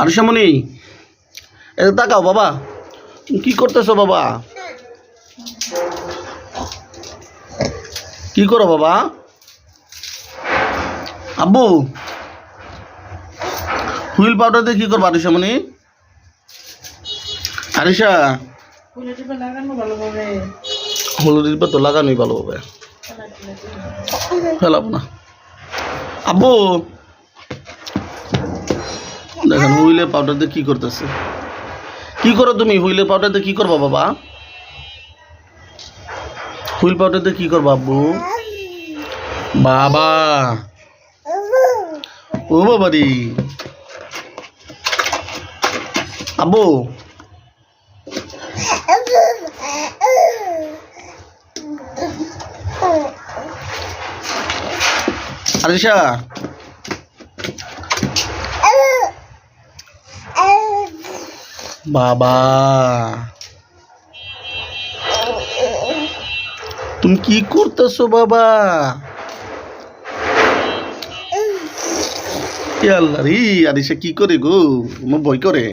আরশামণি, এটা তাকাও বাবা, তুমি কি করতেছো বাবা? কি করো বাবা? আব্বু, হুইল পাউডার দিয়ে কি করবো আরশামণি? আরিশা, হলুদের পাতা তো লাগানোই ভালো হবে, ফেলাবো না। আব্বু দেখেন হুইলের পাউডার দিয়ে কি করতেছে। কি করো তুমি হুইলের পাউডার দিয়ে? কি করবা বাবা? হুইল পাউডার দিয়ে কি করবা আব্বু? বাবা, ও বাবা রে। আব্বু, আরিশা, বাবা তুমি কি করতেছো বাবা? আল্লাহ রে, আরিশা কি করে গো? আমার ভয় করে।